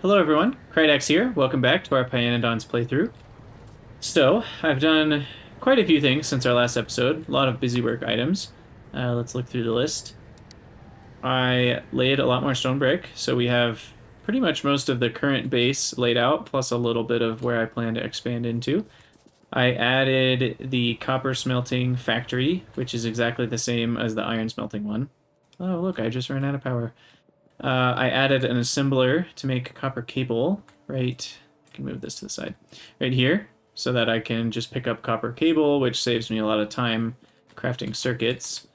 Hello everyone, Krydax here. Welcome back to our Pyanodons playthrough. So, I've done quite a few things since our last episode, a lot of busy work items. Let's look through the list. I laid a lot more stone brick, so we have pretty much most of the current base laid out, plus a little bit of where I plan to expand into. I added the copper smelting factory, which is exactly the same as the iron smelting one. Oh, look, I just ran out of power. I added an assembler to make copper cable, right? I can move this to the side. Right here, so that I can just pick up copper cable, which saves me a lot of time crafting circuits.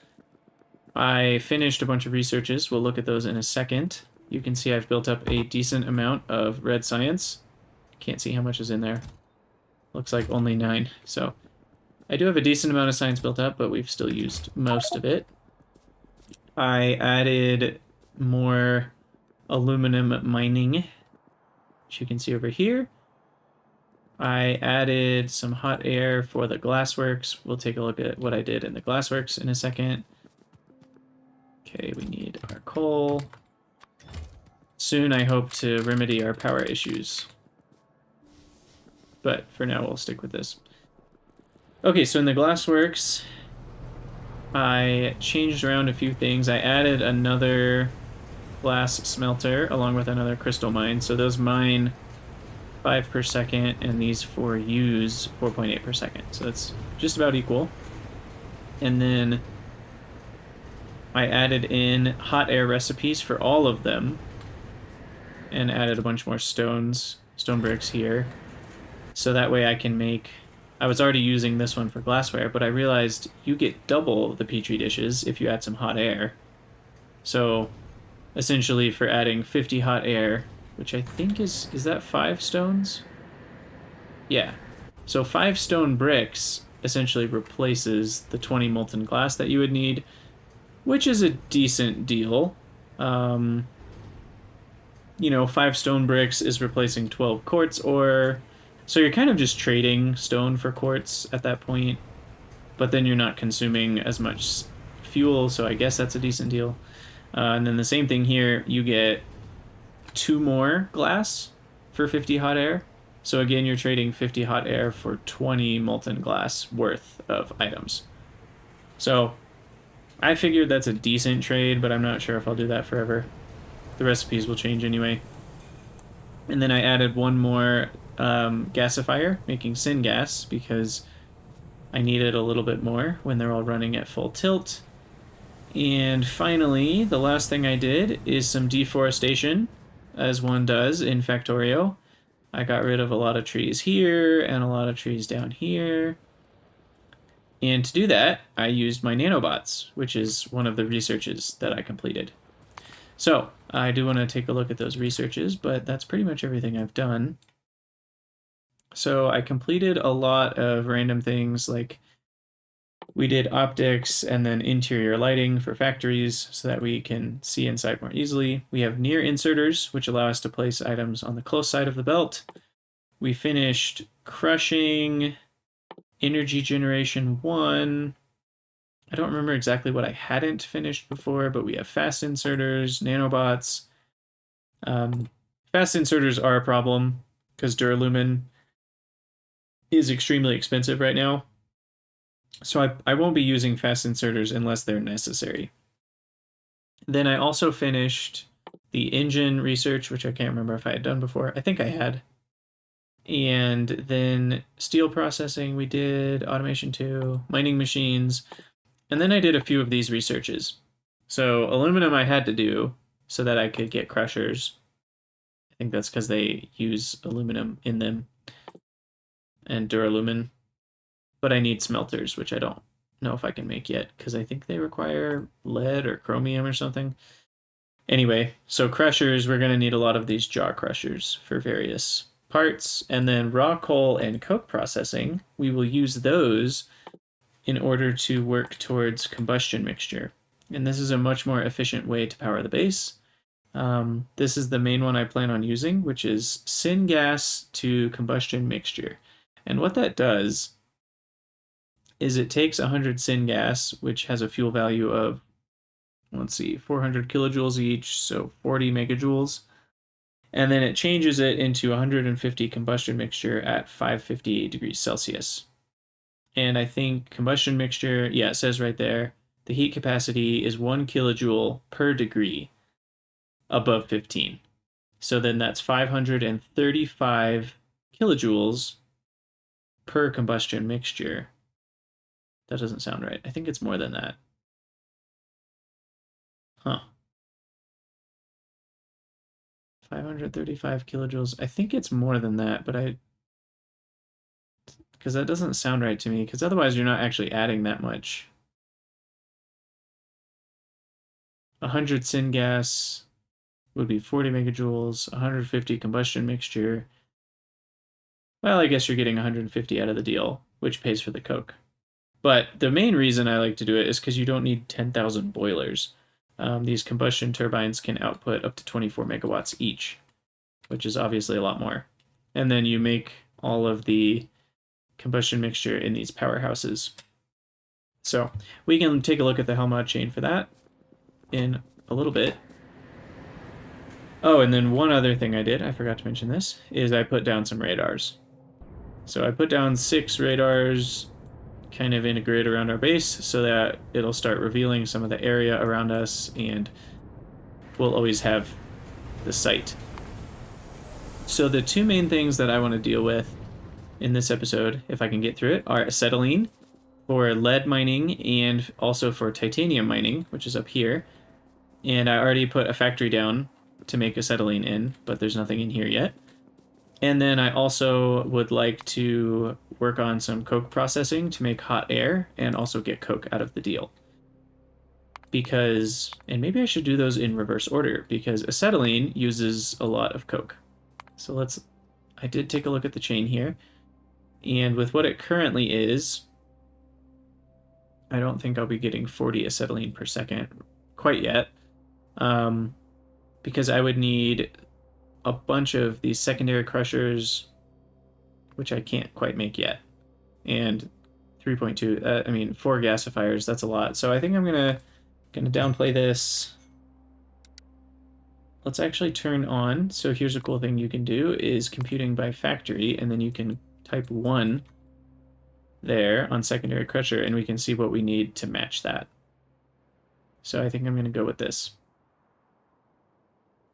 I finished a bunch of researches. We'll look at those in a second. You can see I've built up a decent amount of red science. Can't see how much is in there. Looks like only 9. So I do have a decent amount of science built up, but we've still used most of it. I added more aluminum mining, which you can see over here. I added some hot air for the Glassworks. We'll take a look at what I did in the Glassworks in a second. Okay, we need our coal. Soon I hope to remedy our power issues. But for now we'll stick with this. Okay, so in the Glassworks, I changed around a few things. I added another glass smelter along with another crystal mine. So those mine 5 per second and these 4 use 4.8 per second. So that's just about equal. And then I added in hot air recipes for all of them and added a bunch more stone bricks here. So that way I can make... I was already using this one for glassware, but I realized you get double the Petri dishes if you add some hot air. So essentially for adding 50 hot air, which I think is that 5 stones? Yeah. So 5 stone bricks essentially replaces the 20 molten glass that you would need, which is a decent deal. You know, 5 stone bricks is replacing 12 quartz ore. So you're kind of just trading stone for quartz at that point, but then you're not consuming as much fuel, so I guess that's a decent deal. And then the same thing here, you get 2 more glass for 50 hot air. So again, you're trading 50 hot air for 20 molten glass worth of items. So I figured that's a decent trade, but I'm not sure if I'll do that forever. The recipes will change anyway. And then I added one more gasifier, making syngas, because I needed a little bit more when they're all running at full tilt. And finally, the last thing I did is some deforestation, as one does in Factorio. I got rid of a lot of trees here and a lot of trees down here. And to do that, I used my nanobots, which is one of the researches that I completed. So I do want to take a look at those researches, but that's pretty much everything I've done. So I completed a lot of random things, like we did optics and then interior lighting for factories so that we can see inside more easily. We have near inserters, which allow us to place items on the close side of the belt. We finished crushing energy generation 1. I don't remember exactly what I hadn't finished before, but we have fast inserters, nanobots. Fast inserters are a problem because duralumin is extremely expensive right now. So I won't be using fast inserters unless they're necessary. Then I also finished the engine research, which I can't remember if I had done before. I think I had. And then steel processing we did, automation 2, mining machines. And then I did a few of these researches. So aluminum I had to do so that I could get crushers. I think that's because they use aluminum in them. And duralumin. But I need smelters, which I don't know if I can make yet, because I think they require lead or chromium or something. Anyway, so crushers, we're going to need a lot of these jaw crushers for various parts. And then raw coal and coke processing, we will use those in order to work towards combustion mixture. And this is a much more efficient way to power the base. This is the main one I plan on using, which is syngas to combustion mixture. And what that does is it takes 100 syngas, which has a fuel value of, let's see, 400 kilojoules each, so 40 megajoules, And then it changes it into 150 combustion mixture at 558 degrees Celsius. And I think combustion mixture, yeah, it says right there, the heat capacity is 1 kilojoule per degree above 15. So then that's 535 kilojoules per combustion mixture. That doesn't sound right. I think it's more than that. Huh. 535 kilojoules. I think it's more than that, but because that doesn't sound right to me, because otherwise you're not actually adding that much. 100 syngas would be 40 megajoules, 150 combustion mixture. Well, I guess you're getting 150 out of the deal, which pays for the coke. But the main reason I like to do it is because you don't need 10,000 boilers. These combustion turbines can output up to 24 megawatts each, which is obviously a lot more. And then you make all of the combustion mixture in these powerhouses. So we can take a look at the Helmod chain for that in a little bit. Oh, and then one other thing I did, I forgot to mention this, is I put down some radars. So I put down 6 radars kind of in a grid around our base so that it'll start revealing some of the area around us, and we'll always have the site. So the two main things that I want to deal with in this episode, if I can get through it, are acetylene for lead mining and also for titanium mining, which is up here. And I already put a factory down to make acetylene in, but there's nothing in here yet. And then I also would like to work on some coke processing to make hot air and also get coke out of the deal. Because, and maybe I should do those in reverse order, because acetylene uses a lot of coke. So I did take a look at the chain here, and with what it currently is, I don't think I'll be getting 40 acetylene per second quite yet, because I would need a bunch of these secondary crushers, which I can't quite make yet, and 3.2, 4 gasifiers, that's a lot. So I think I'm gonna downplay this. Let's actually turn on, so here's a cool thing you can do, is computing by factory, and then you can type 1 there on secondary crusher, and we can see what we need to match that. So I think I'm gonna go with this.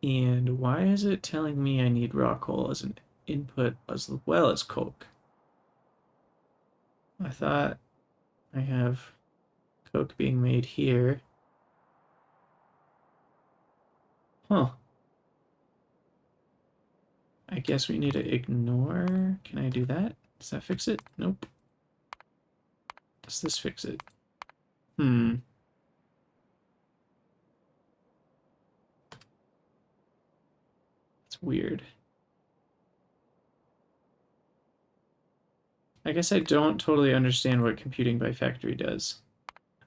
And why is it telling me I need raw coal as an input as well as coke? I thought I have coke being made here. Huh. I guess we need to ignore. Can I do that? Does that fix it? Nope. Does this fix it? It's weird. I guess I don't totally understand what computing by factory does.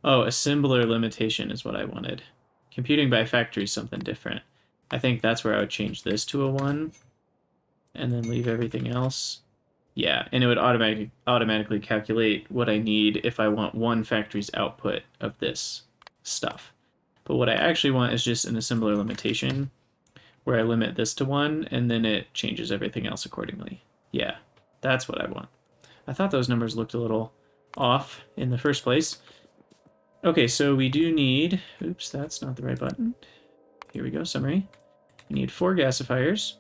Oh, assembler limitation is what I wanted. Computing by factory is something different. I think that's where I would change this to a 1 and then leave everything else. Yeah, and it would automatically calculate what I need if I want 1 factory's output of this stuff. But what I actually want is just an assembler limitation where I limit this to 1 and then it changes everything else accordingly. Yeah, that's what I want. I thought those numbers looked a little off in the first place. Okay, so we do need, oops, that's not the right button. Here we go, summary. We need 4 gasifiers,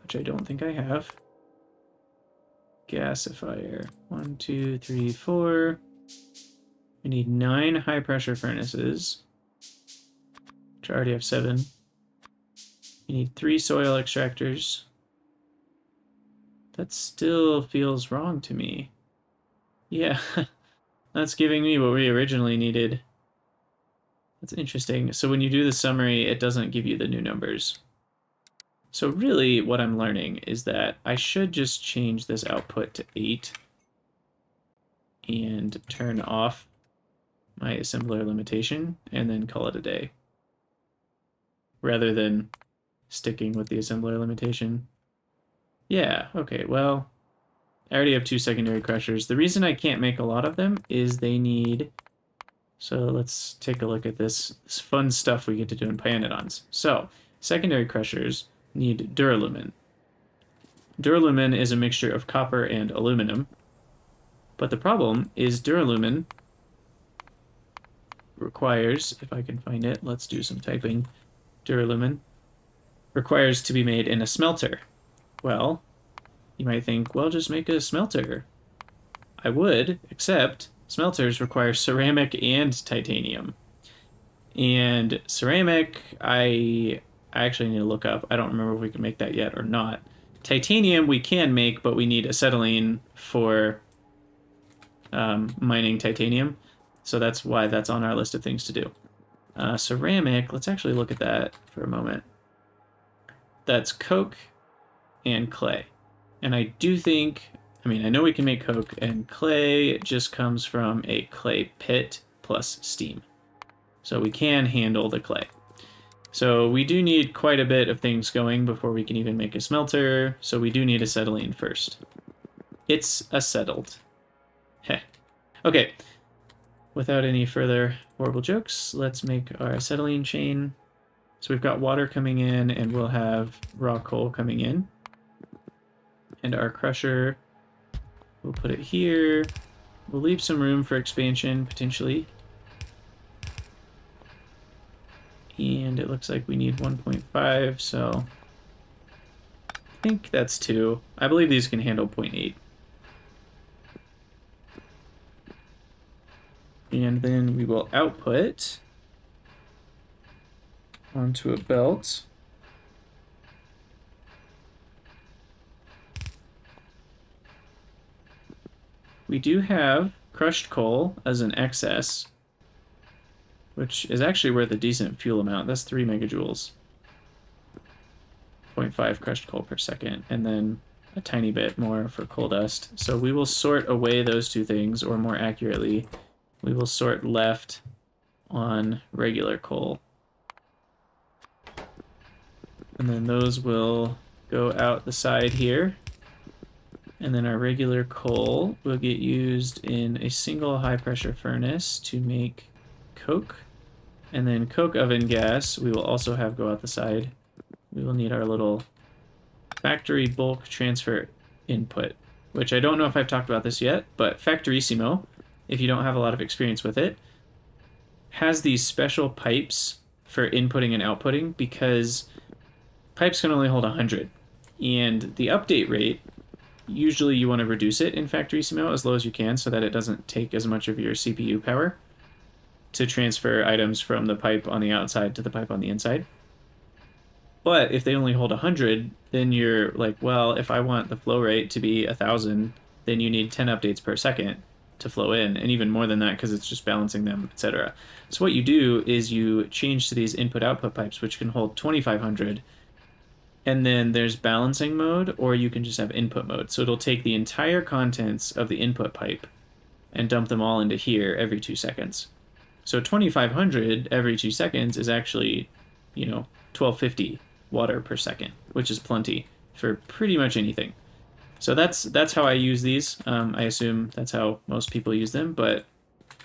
which I don't think I have. Gasifier, 1, 2, 3, 4. We need 9 high pressure furnaces, which I already have 7. We need 3 soil extractors. That still feels wrong to me. Yeah, that's giving me what we originally needed. That's interesting. So when you do the summary, it doesn't give you the new numbers. So really what I'm learning is that I should just change this output to 8 and turn off my assembler limitation and then call it a day, rather than sticking with the assembler limitation. Yeah, okay, well, I already have 2 secondary crushers. The reason I can't make a lot of them is they need... So let's take a look at this fun stuff we get to do in Pyanodons. So, secondary crushers need duralumin. Duralumin is a mixture of copper and aluminum. But the problem is duralumin requires, if I can find it, let's do some typing. Duralumin requires to be made in a smelter. Well, you might think, well, just make a smelter. I would, except smelters require ceramic and titanium. And ceramic, I actually need to look up. I don't remember if we can make that yet or not. Titanium we can make, but we need acetylene for mining titanium. So that's why that's on our list of things to do. Ceramic, let's actually look at that for a moment. That's coke and clay. And I do think, I mean, I know we can make coke, and clay just comes from a clay pit plus steam. So we can handle the clay. So we do need quite a bit of things going before we can even make a smelter. So we do need acetylene first. It's acetyled. Heh. Okay. Without any further horrible jokes, let's make our acetylene chain. So we've got water coming in, and we'll have raw coal coming in. And our crusher, we'll put it here. We'll leave some room for expansion, potentially. And it looks like we need 1.5, so I think that's 2. I believe these can handle 0.8. And then we will output onto a belt. We do have crushed coal as an excess, which is actually worth a decent fuel amount. That's 3 megajoules. 0.5 crushed coal per second, and then a tiny bit more for coal dust. So we will sort away those two things, or more accurately, we will sort left on regular coal. And then those will go out the side here. And then our regular coal will get used in a single high pressure furnace to make coke. And then coke oven gas we will also have go out the side. We will need our little factory bulk transfer input, which I don't know if I've talked about this yet, but Factorissimo, if you don't have a lot of experience with it, has these special pipes for inputting and outputting, because pipes can only hold 100. And the update rate, usually you want to reduce it in Factorissimo as low as you can so that it doesn't take as much of your CPU power to transfer items from the pipe on the outside to the pipe on the inside. But if they only hold 100, then you're like, well, if I want the flow rate to be 1,000, then you need 10 updates per second to flow in, and even more than that because it's just balancing them, etc. So what you do is you change to these input-output pipes, which can hold 2,500, and then there's balancing mode, or you can just have input mode. So it'll take the entire contents of the input pipe and dump them all into here every 2 seconds. So 2,500 every 2 seconds is actually, 1,250 water per second, which is plenty for pretty much anything. So that's how I use these. I assume that's how most people use them, but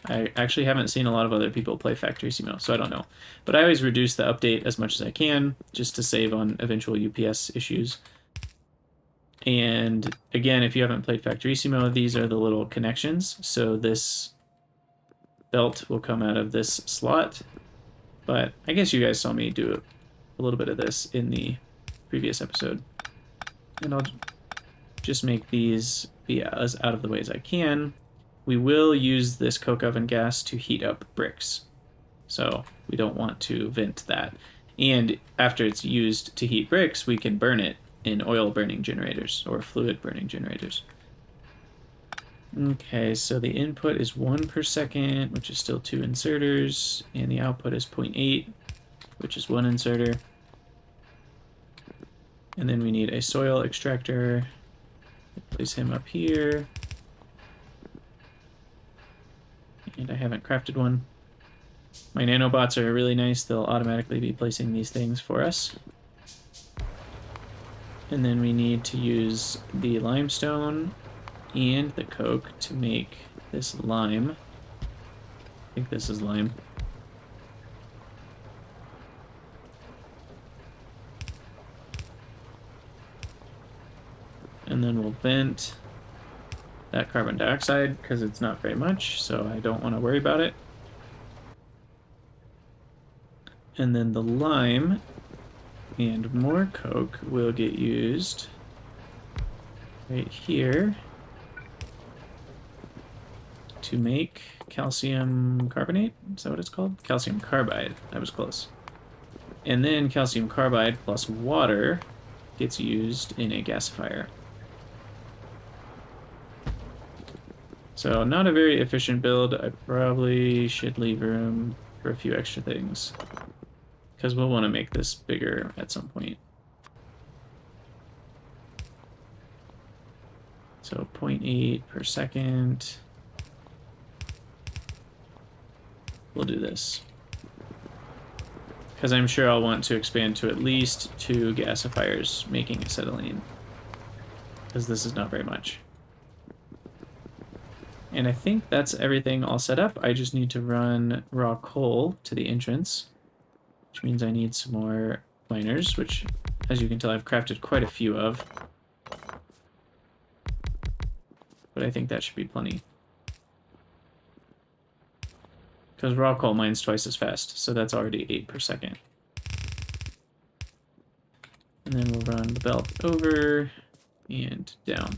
I actually haven't seen a lot of other people play Factorissimo, so I don't know. But I always reduce the update as much as I can, just to save on eventual UPS issues. And again, if you haven't played Factorissimo, these are the little connections. So this belt will come out of this slot, but I guess you guys saw me do a little bit of this in the previous episode. And I'll just make these be as out of the way as I can. We will use this coke oven gas to heat up bricks, so we don't want to vent that. And after it's used to heat bricks, we can burn it in oil burning generators or fluid burning generators. Okay, so the input is 1 per second, which is still 2 inserters, and the output is 0.8, which is 1 inserter. And then we need a soil extractor. Place him up here. And I haven't crafted one. My nanobots are really nice. They'll automatically be placing these things for us. And then we need to use the limestone and the coke to make this lime. I think this is lime. . 'Cause And then we'll vent that carbon dioxide because it's not very much, so I don't want to worry about it. And then the lime and more coke will get used right here to make calcium carbonate. Is that what it's called? Calcium carbide. That was close. And then calcium carbide plus water gets used in a gasifier. So not a very efficient build. I probably should leave room for a few extra things, because we'll want to make this bigger at some point. So 0.8 per second. We'll do this, because I'm sure I'll want to expand to at least 2 gasifiers making acetylene, because this is not very much. And I think that's everything all set up. I just need to run raw coal to the entrance, which means I need some more miners, which, as you can tell, I've crafted quite a few of. But I think that should be plenty. Because raw coal mines twice as fast, so that's already 8 per second. And then we'll run the belt over and down.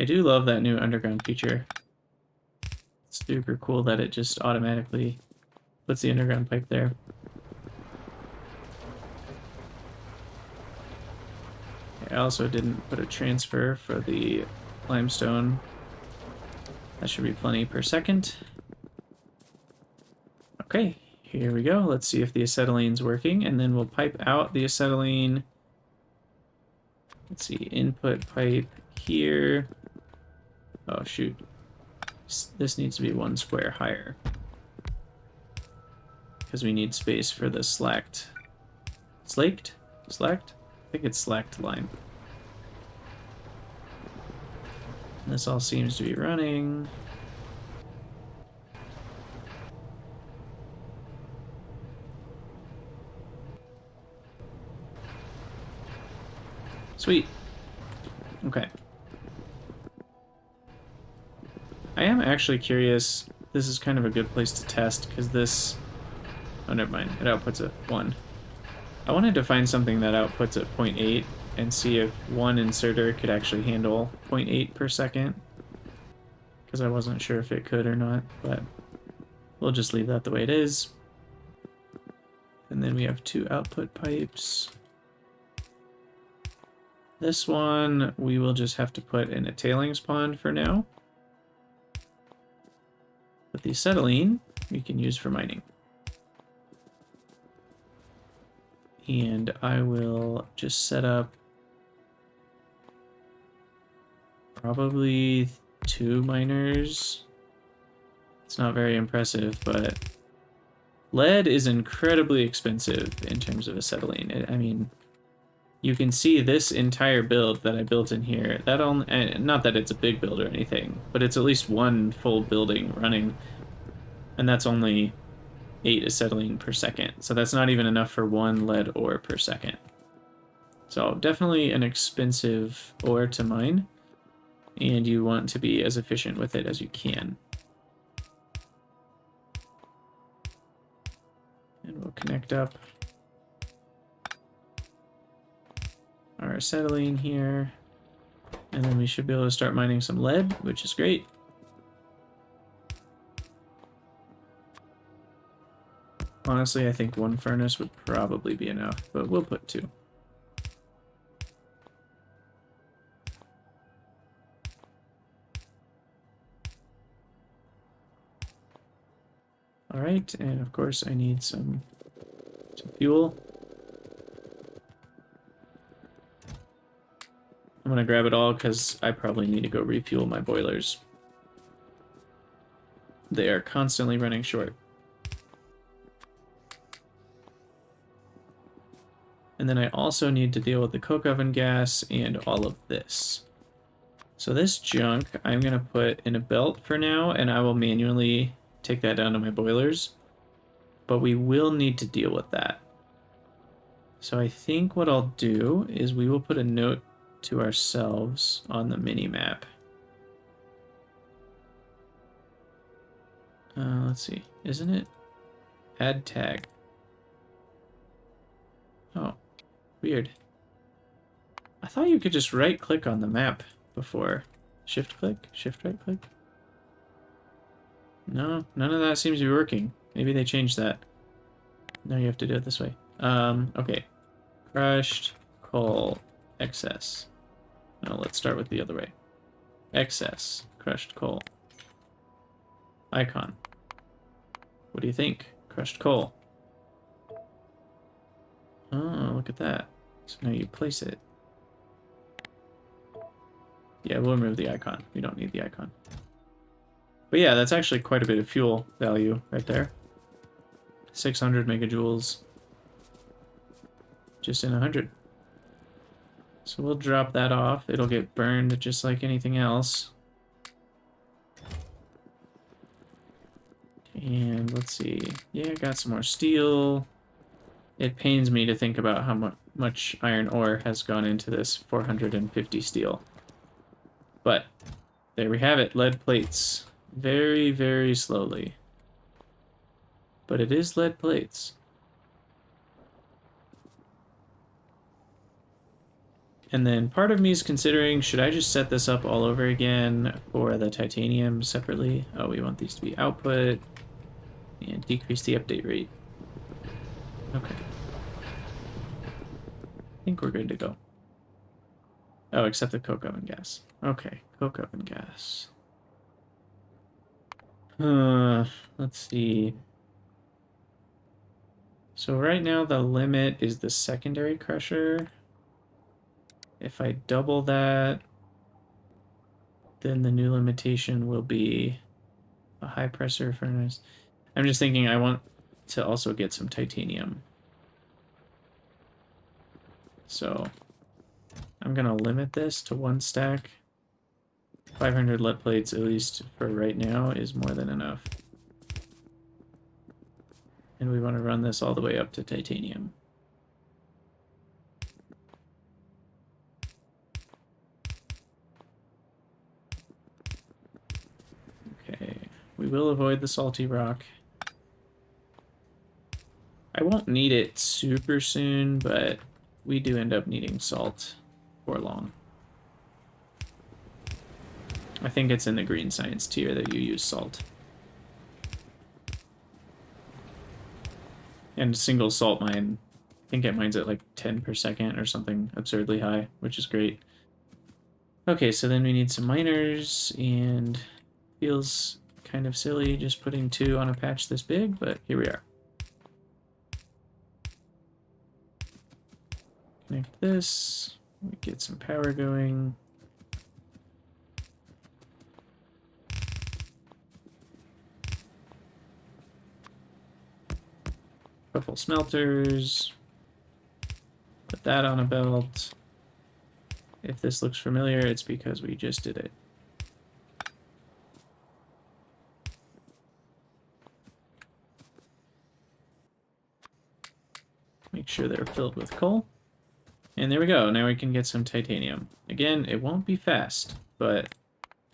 I do love that new underground feature. It's super cool that it just automatically puts the underground pipe there. I also didn't put a transfer for the limestone. That should be plenty per second. Okay, here we go. Let's see if the acetylene's working, and then we'll pipe out the acetylene. Let's see, input pipe here. Oh, shoot. This needs to be 1 square higher, because we need space for the slacked. Slaked? Slacked? I think it's slacked line. And this all seems to be running. Sweet. Okay. I am actually curious. This is kind of a good place to test, because this... Oh, never mind. It outputs at 1. I wanted to find something that outputs at 0.8 and see if one inserter could actually handle 0.8 per second, because I wasn't sure if it could or not, but we'll just leave that the way it is. And then we have 2 output pipes. This one we will just have to put in a tailings pond for now. But the acetylene we can use for mining. And I will just set up probably 2 miners. It's not very impressive, but lead is incredibly expensive in terms of acetylene. I mean, you can see this entire build that I built in here. That only, not that it's a big build or anything, but it's at least 1 full building running, and that's only 8 acetylene per second. So that's not even enough for 1 lead ore per second. So definitely an expensive ore to mine, and you want to be as efficient with it as you can. And we'll connect up our acetylene here, and then we should be able to start mining some lead, which is great. Honestly, I think 1 furnace would probably be enough, but we'll put 2. All right, and of course I need some fuel. I'm gonna grab it all because I probably need to go refuel my boilers. They are constantly running short. And then I also need to deal with the coke oven gas and all of this. So this junk I'm gonna put in a belt for now, and I will manually take that down to my boilers. but we will need to deal with that. So I think what I'll do is we will put a note to ourselves on the mini-map. Let's see. Isn't it? Add tag. Oh, weird. I thought you could just right-click on the map before. Shift-click? Shift-right-click? No, none of that seems to be working. Maybe they changed that. No, you have to do it this way. Okay. Crushed coal excess. No, let's start with the other way. Excess crushed coal. Icon. What do you think? Crushed coal. Oh, look at that. So now you place it. Yeah, we'll remove the icon. We don't need the icon. But yeah, that's actually quite a bit of fuel value right there. 600 megajoules. Just in 100. So we'll drop that off. It'll get burned just like anything else. And let's see. Yeah, got some more steel. It pains me to think about how much iron ore has gone into this 450 steel. But there we have it, lead plates. Very, very slowly. But it is lead plates. And then part of me is considering, should I just set this up all over again for the titanium separately? Oh, we want these to be output and decrease the update rate. Okay. I think we're good to go. Oh, except the coke oven gas. Okay, coke oven gas. Let's see. So right now the limit is the secondary crusher. If I double that, then the new limitation will be a high pressure furnace. I'm just thinking I want to also get some titanium. So I'm going to limit this to 1 stack. 500 lead plates, at least for right now, is more than enough. And we want to run this all the way up to titanium. Okay, we will avoid the salty rock. I won't need it super soon, but we do end up needing salt for long. I think it's in the green science tier that you use salt. And single salt mine, I think it mines at like 10 per second or something absurdly high, which is great. Okay, so then we need some miners, and feels kind of silly just putting 2 on a patch this big, but here we are. Connect this, we get some power going. Couple smelters. Put that on a belt. If this looks familiar, it's because we just did it. Make sure they're filled with coal. And there we go. Now we can get some titanium. Again, it won't be fast, but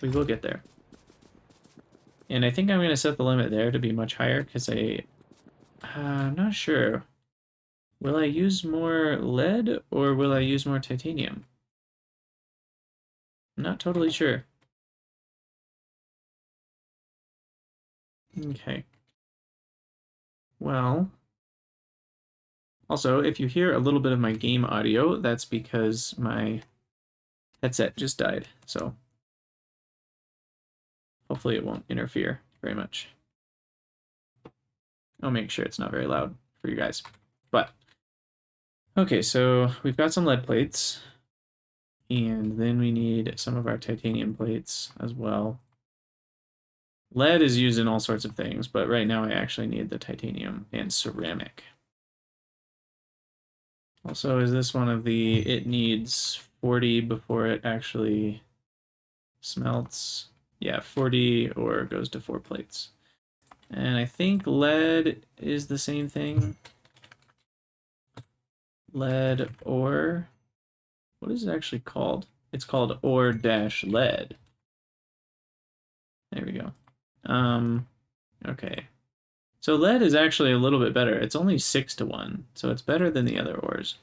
we will get there. And I think I'm going to set the limit there to be much higher because I'm not sure. Will I use more lead or will I use more titanium? I'm not totally sure. Okay. Well, also, if you hear a little bit of my game audio, that's because my headset just died, so hopefully it won't interfere very much. I'll make sure it's not very loud for you guys. But, okay, so we've got some lead plates, and then we need some of our titanium plates as well. Lead is used in all sorts of things, but right now I actually need the titanium and ceramic. Also, is this one of the, it needs 40 before it actually smelts? Yeah, 40 or goes to 4 plates. And I think lead is the same thing. Lead ore. What is it actually called? It's called ore-lead. There we go. Okay. So lead is actually a little bit better. It's only 6-1, so it's better than the other ores.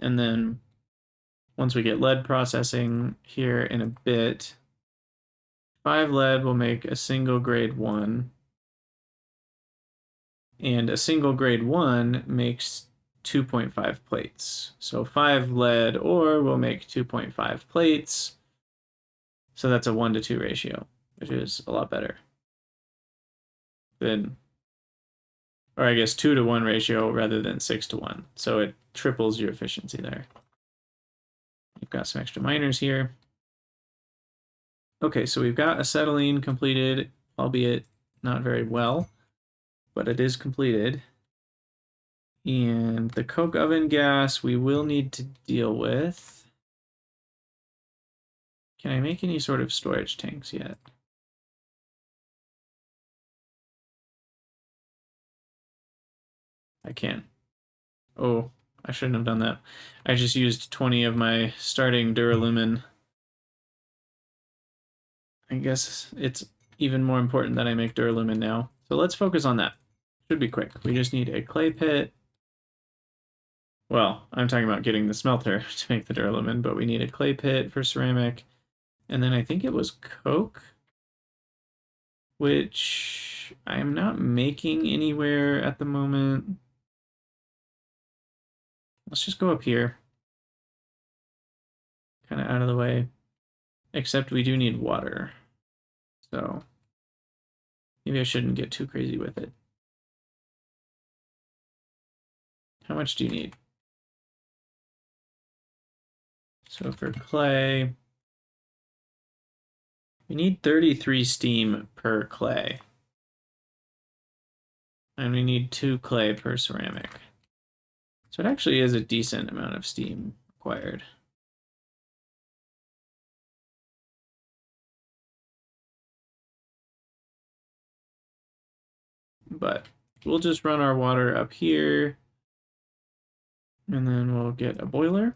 And then once we get lead processing here in a bit, 5 lead will make a single grade 1. And a single grade 1 makes 2.5 plates. So 5 lead ore will make 2.5 plates. So that's a 1-to-2 ratio, which is a lot better than, or I guess 2-to-1 ratio rather than 6-to-1. So it triples your efficiency there. You've got some extra miners here. Okay, so we've got acetylene completed, albeit not very well, but it is completed. And the coke oven gas we will need to deal with. Can I make any sort of storage tanks yet? I can. Oh, I shouldn't have done that. I just used 20 of my starting duralumin. I guess it's even more important that I make duralumin now. So let's focus on that. Should be quick. We just need a clay pit. Well, I'm talking about getting the smelter to make the duralumin, but we need a clay pit for ceramic. And then I think it was coke, which I'm not making anywhere at the moment. Let's just go up here. Kind of out of the way. Except we do need water. So maybe I shouldn't get too crazy with it. How much do you need? So for clay, we need 33 steam per clay. And we need 2 clay per ceramic. So it actually is a decent amount of steam required. But we'll just run our water up here. And then we'll get a boiler.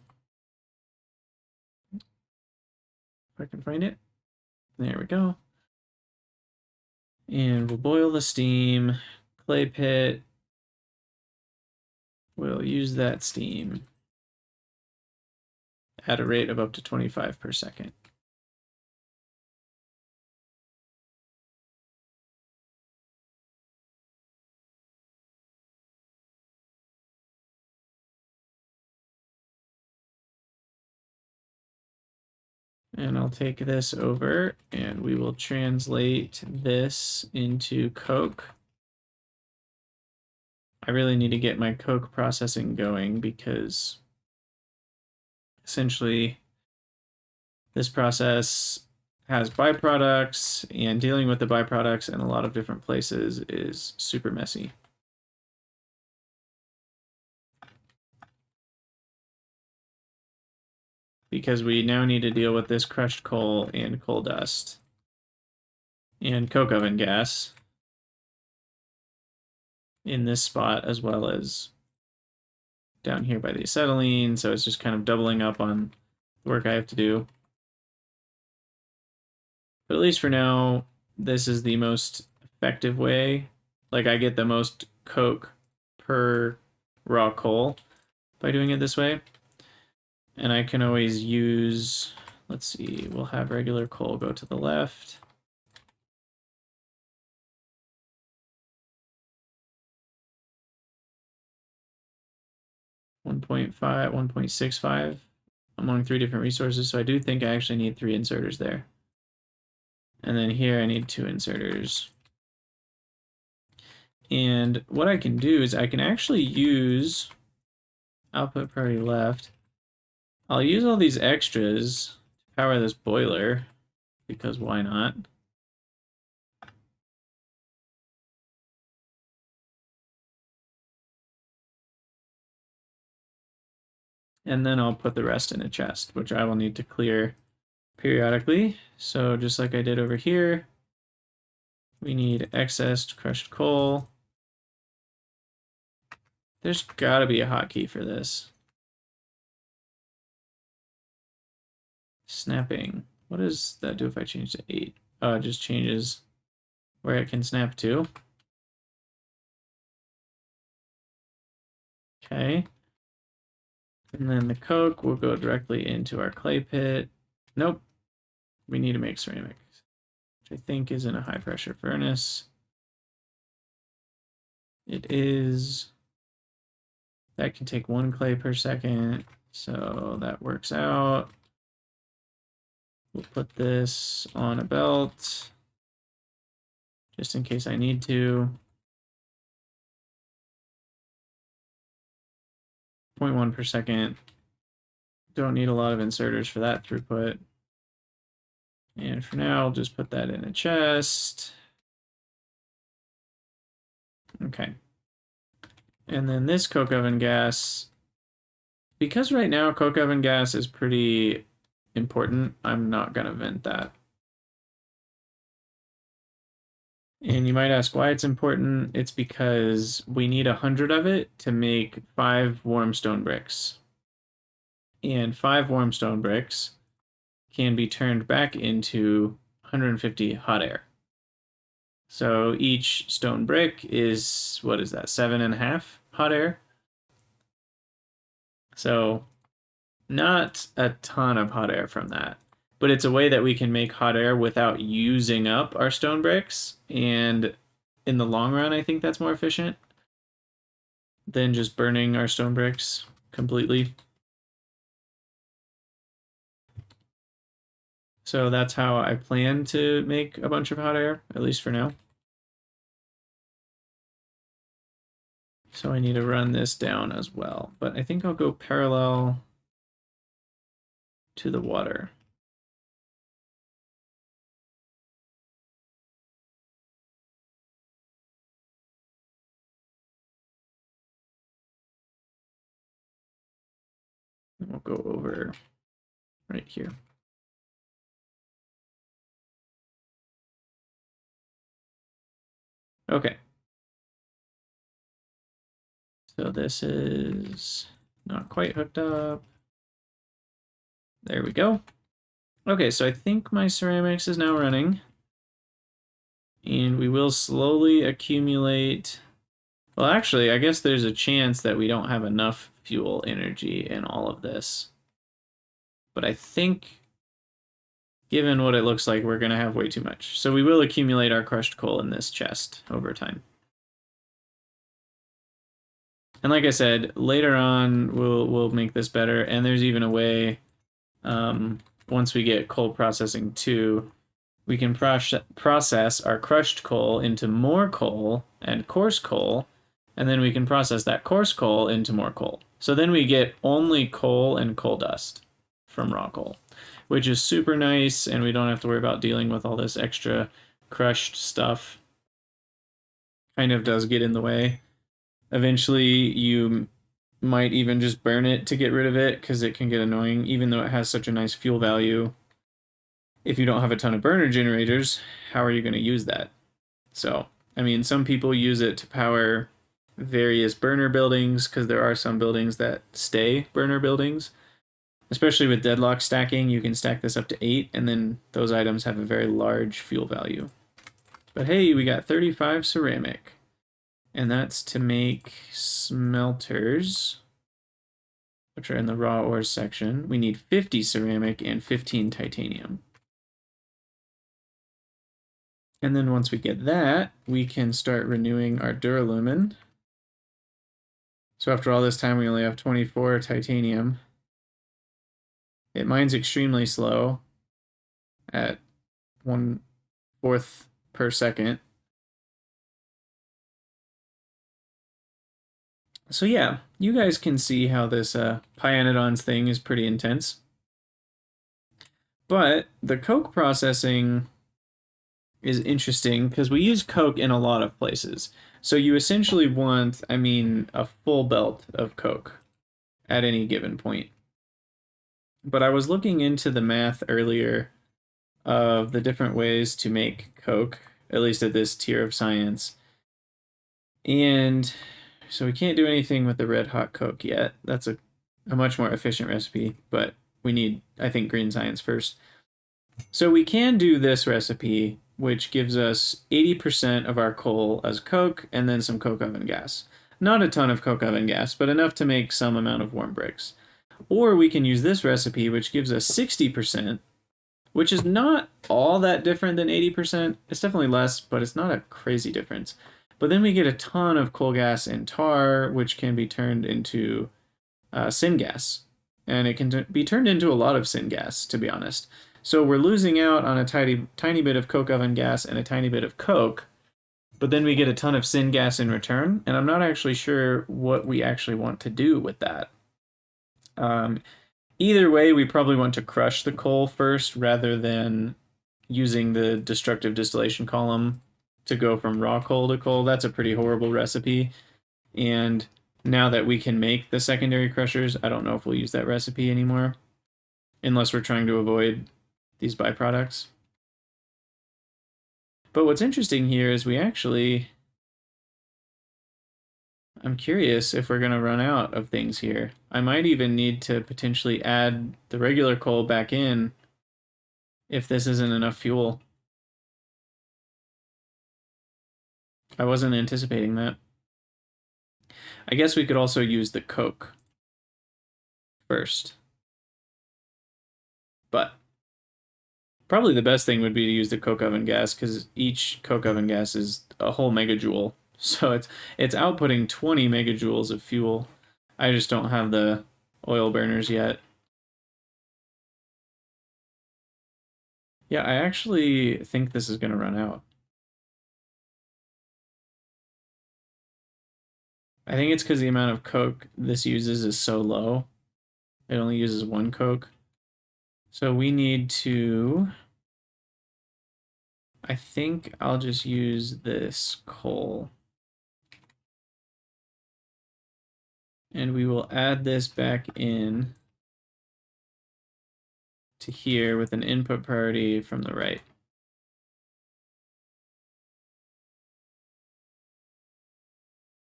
If I can find it. There we go. And we'll boil the steam. Clay pit. We'll use that steam at a rate of up to 25 per second. And I'll take this over and we will translate this into coke. I really need to get my coke processing going because essentially this process has byproducts, and dealing with the byproducts in a lot of different places is super messy. Because we now need to deal with this crushed coal and coal dust and coke oven gas in this spot, as well as down here by the acetylene, so it's just kind of doubling up on the work I have to do. But at least for now, this is the most effective way. Like, I get the most coke per raw coal by doing it this way. And I can always use, let's see, we'll have regular coal go to the left. .5, 1.65 among 3 different resources. So I do think I actually need 3 inserters there. And then here I need 2 inserters. And what I can do is I can actually use output priority left. I'll use all these extras to power this boiler, because why not? And then I'll put the rest in a chest, which I will need to clear periodically. So just like I did over here, We need excess crushed coal. There's gotta be a hotkey for this. Snapping. What does that do if I change to 8? Oh, it just changes where it can snap to. Okay. And then the coke will go directly into our clay pit. Nope. We need to make ceramic, which I think is in a high pressure furnace. It is. That can take 1 clay per second, so that works out. We'll put this on a belt, just in case I need to. 0.1 per second. Don't need a lot of inserters for that throughput. And for now, I'll just put that in a chest. Okay. And then this coke oven gas, because right now coke oven gas is pretty important, I'm not going to vent that. And you might ask why it's important. It's because we need 100 of it to make 5 warm stone bricks. And 5 warm stone bricks can be turned back into 150 hot air. So each stone brick is, what is that, 7.5 hot air? So not a ton of hot air from that. But it's a way that we can make hot air without using up our stone bricks. And in the long run, I think that's more efficient than just burning our stone bricks completely. So that's how I plan to make a bunch of hot air, at least for now. So I need to run this down as well. But I think I'll go parallel to the water. We'll go over right here. Okay. So this is not quite hooked up. There we go. Okay, so I think my ceramics is now running. And we will slowly accumulate. Well, actually, I guess there's a chance that we don't have enough fuel energy in all of this. But I think, given what it looks like, we're going to have way too much. So we will accumulate our crushed coal in this chest over time. And like I said, later on, we'll make this better. And there's even a way, once we get coal processing 2, we can process our crushed coal into more coal and coarse coal, and then we can process that coarse coal into more coal. So then we get only coal and coal dust from raw coal, which is super nice, and we don't have to worry about dealing with all this extra crushed stuff. Kind of does get in the way. Eventually, you might even just burn it to get rid of it, because it can get annoying, even though it has such a nice fuel value. If you don't have a ton of burner generators, how are you going to use that? So, I mean, some people use it to power various burner buildings, because there are some buildings that stay burner buildings. Especially with deadlock stacking, you can stack this up to 8, and then those items have a very large fuel value. But hey, we got 35 ceramic. And that's to make smelters, which are in the raw ores section. We need 50 ceramic and 15 titanium. And then once we get that, we can start renewing our duralumin. So after all this time, we only have 24 titanium. It mines extremely slow at 1/4 per second. So yeah, you guys can see how this Pyanodons thing is pretty intense. But the coke processing is interesting because we use coke in a lot of places. So you essentially want, I mean, a full belt of coke at any given point. But I was looking into the math earlier of the different ways to make coke at least at this tier of science. And so we can't do anything with the red hot coke yet. That's a much more efficient recipe, but we need, I think, green science first. So we can do this recipe, which gives us 80% of our coal as coke and then some coke oven gas. Not a ton of coke oven gas, but enough to make some amount of warm bricks. Or we can use this recipe, which gives us 60%, which is not all that different than 80%. It's definitely less, but it's not a crazy difference. But then we get a ton of coal gas and tar, which can be turned into syngas. And it can be turned into a lot of syngas, to be honest. So we're losing out on a tiny bit of coke oven gas and a tiny bit of coke, but then we get a ton of syngas in return, and I'm not actually sure what we actually want to do with that. Either way, we probably want to crush the coal first rather than using the destructive distillation column to go from raw coal to coal. That's a pretty horrible recipe. And now that we can make the secondary crushers, I don't know if we'll use that recipe anymore, unless we're trying to avoid these byproducts. But what's interesting here is we actually... I'm curious if we're going to run out of things here. I might even need to potentially add the regular coal back in if this isn't enough fuel. I wasn't anticipating that. I guess we could also use the coke first. But probably the best thing would be to use the coke oven gas, because each coke oven gas is a whole megajoule. So it's outputting 20 megajoules of fuel. I just don't have the oil burners yet. Yeah, I actually think this is going to run out. I think it's because the amount of coke this uses is so low. It only uses one coke. So we need to... I think I'll just use this coal. And we will add this back in to here with an input priority from the right.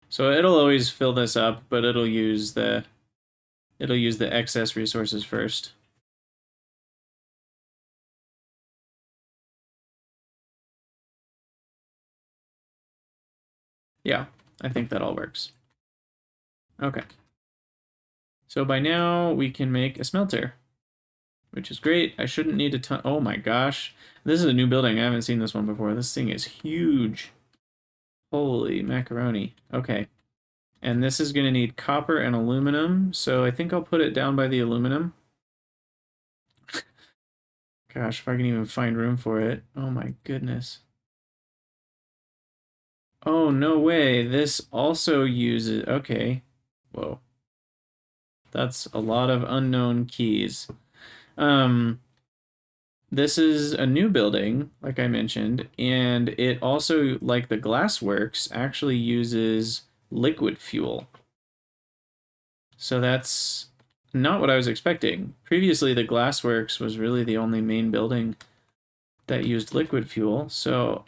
So it'll always fill this up, but it'll use the excess resources first. Yeah, I think that all works. Okay. So by now we can make a smelter, which is great. I shouldn't need a ton. Oh my gosh. This is a new building. I haven't seen this one before. This thing is huge. Holy macaroni. Okay. And this is going to need copper and aluminum. So I think I'll put it down by the aluminum. Gosh, if I can even find room for it. Oh my goodness. Oh, no way. This also uses... Okay. Whoa. That's a lot of unknown keys. This is a new building, like I mentioned, and it also, like the Glassworks, actually uses liquid fuel. So that's not what I was expecting. Previously, the Glassworks was really the only main building that used liquid fuel, so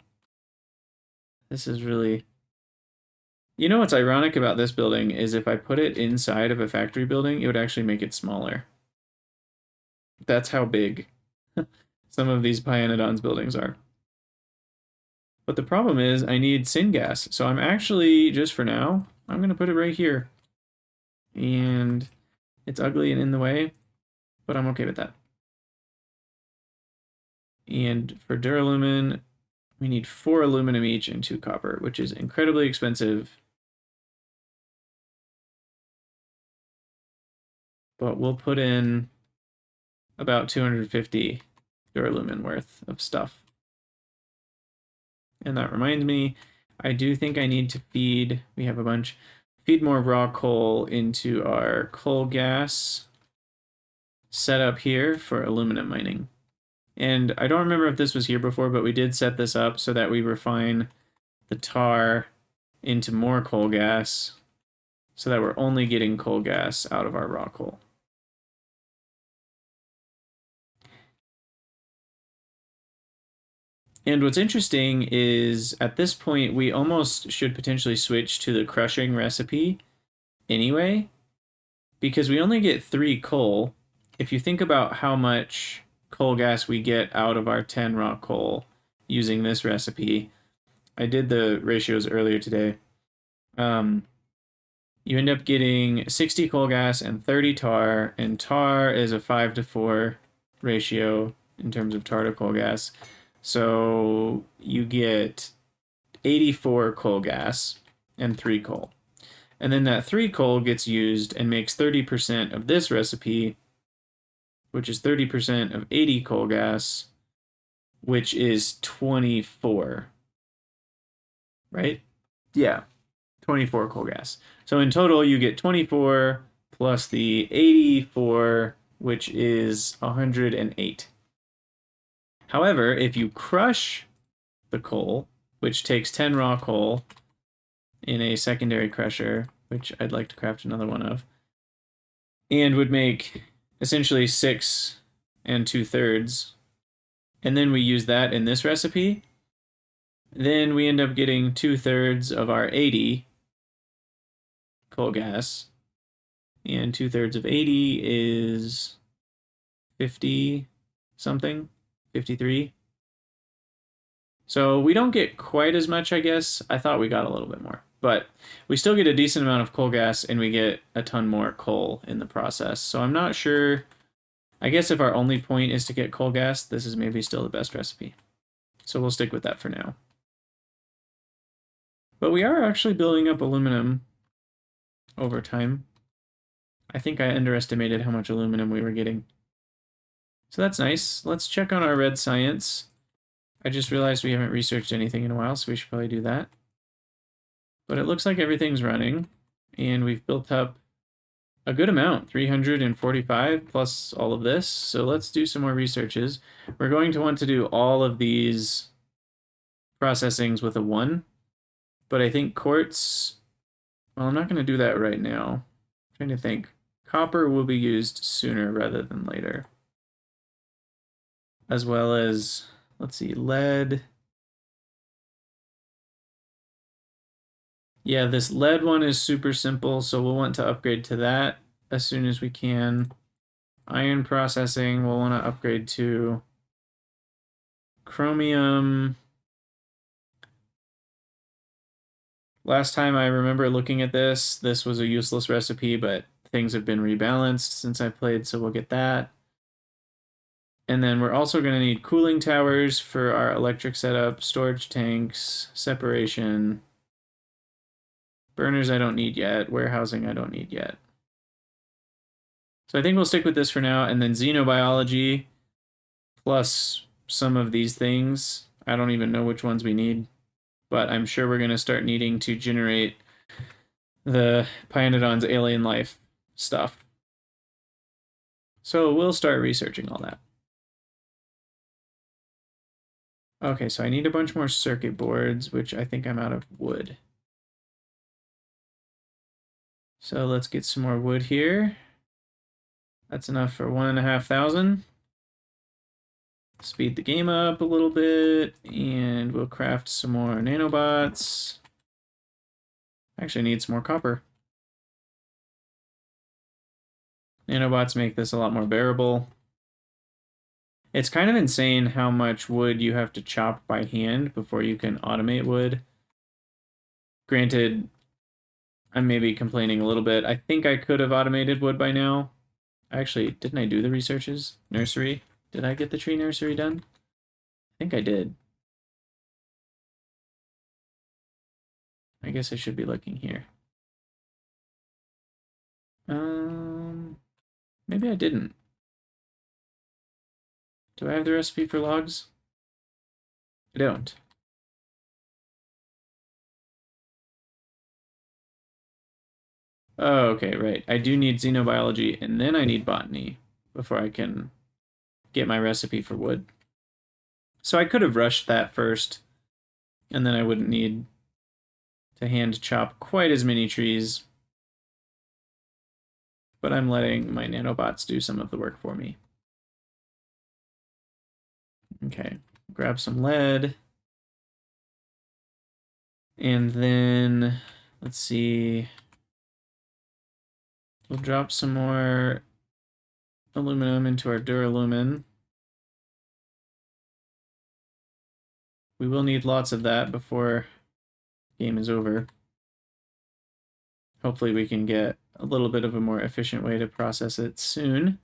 this is really... You know what's ironic about this building is if I put it inside of a factory building, it would actually make it smaller. That's how big some of these Pyanodons buildings are. But the problem is I need syngas, so I'm actually, just for now, I'm going to put it right here. And it's ugly and in the way, but I'm okay with that. And for duralumin, we need 4 aluminum each and 2 copper, which is incredibly expensive. But we'll put in about 250 duralumin worth of stuff. And that reminds me, I do think I need to feed, we have a bunch, feed more raw coal into our coal gas setup here for aluminum mining. And I don't remember if this was here before, but we did set this up so that we refine the tar into more coal gas so that we're only getting coal gas out of our raw coal. And what's interesting is at this point, we almost should potentially switch to the crushing recipe anyway, because we only get 3 coal. If you think about how much coal gas we get out of our 10 raw coal using this recipe, I did the ratios earlier today. You end up getting 60 coal gas and 30 tar, and tar is a 5-to-4 ratio in terms of tar to coal gas. So you get 84 coal gas and 3 coal. And then that 3 coal gets used and makes 30% of this recipe, which is 30% of 80 coal gas, which is 24. Right? Yeah, 24 coal gas. So in total, you get 24 plus the 84, which is 108. However, if you crush the coal, which takes 10 raw coal in a secondary crusher, which I'd like to craft another one of, and would make essentially 6 2/3, and then we use that in this recipe, then we end up getting 2/3 of our 80 coal gas, and 2/3 of 80 is 50 something, 53. So we don't get quite as much, I guess. I thought we got a little bit more, but we still get a decent amount of coal gas, and we get a ton more coal in the process. So I'm not sure. I guess if our only point is to get coal gas, this is maybe still the best recipe. So we'll stick with that for now. But we are actually building up aluminum over time. I think I underestimated how much aluminum we were getting. So that's nice. Let's check on our red science. I just realized we haven't researched anything in a while, so we should probably do that. But it looks like everything's running, and we've built up a good amount, 345 plus all of this. So let's do some more researches. We're going to want to do all of these processings with a 1, but I think quartz, well, I'm not going to do that right now. I'm trying to think. Copper will be used sooner rather than later. As well as, let's see, lead. Yeah, this lead one is super simple, so we'll want to upgrade to that as soon as we can. Iron processing, we'll want to upgrade to chromium. Last time I remember looking at this was a useless recipe, but things have been rebalanced since I played, so we'll get that. And then we're also going to need cooling towers for our electric setup, storage tanks, separation. Burners I don't need yet. Warehousing I don't need yet. So I think we'll stick with this for now, and then xenobiology plus some of these things. I don't even know which ones we need, but I'm sure we're going to start needing to generate the Pyanodons AlienLife stuff. So we'll start researching all that. Okay, so I need a bunch more circuit boards, which I think I'm out of wood. So let's get some more wood here. That's enough for 1,500. Speed the game up a little bit, and we'll craft some more nanobots. Actually, need some more copper. Nanobots make this a lot more bearable. It's kind of insane how much wood you have to chop by hand before you can automate wood. Granted, I'm maybe complaining a little bit. I think I could have automated wood by now. Actually, didn't I do the researches? Nursery? Did I get the tree nursery done? I think I did. I guess I should be looking here. Maybe I didn't. Do I have the recipe for logs? I don't. Oh, okay, right. I do need xenobiology, and then I need botany before I can get my recipe for wood. So I could have rushed that first, and then I wouldn't need to hand chop quite as many trees. But I'm letting my nanobots do some of the work for me. Okay, grab some lead. And then, let's see. We'll drop some more aluminum into our duralumin. We will need lots of that before game is over. Hopefully we can get a little bit of a more efficient way to process it soon.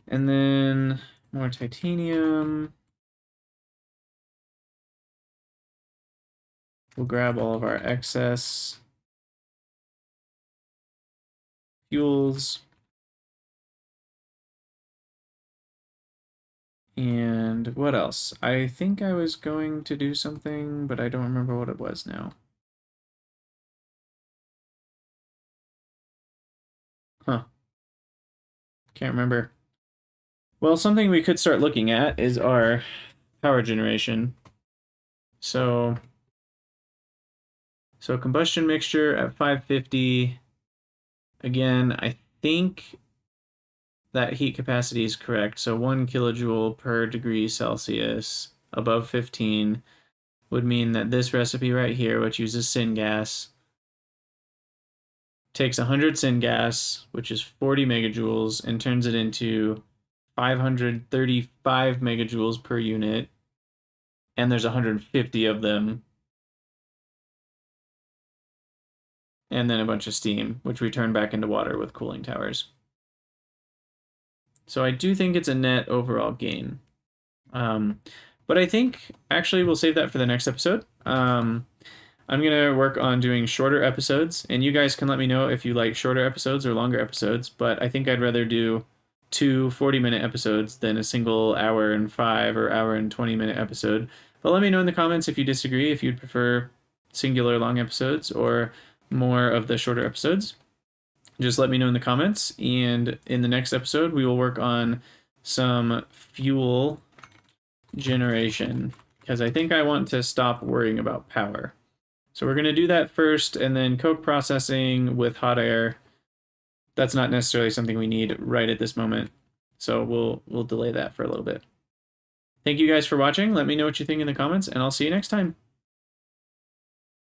And then more titanium. We'll grab all of our excess fuels. And what else? I think I was going to do something, but I don't remember what it was now. Huh. Can't remember. Well, something we could start looking at is our power generation. So combustion mixture at 550. Again, I think that heat capacity is correct. So 1 kilojoule per degree Celsius above 15 would mean that this recipe right here, which uses syngas, takes 100 syngas, which is 40 megajoules, and turns it into 535 megajoules per unit. And there's 150 of them. And then a bunch of steam, which we turn back into water with cooling towers. So I do think it's a net overall gain. But I think actually we'll save that for the next episode. I'm going to work on doing shorter episodes, and you guys can let me know if you like shorter episodes or longer episodes, but I think I'd rather do 2 40-minute episodes than a single hour and 5 or hour and 20-minute episode. But let me know in the comments if you disagree, if you'd prefer singular long episodes or more of the shorter episodes. Just let me know in the comments, and in the next episode we will work on some fuel generation, because I think I want to stop worrying about power. So we're going to do that first, and then coke processing with hot air. That's not necessarily something we need right at this moment, so we'll delay that for a little bit. Thank you guys for watching. Let me know what you think in the comments, and I'll see you next time.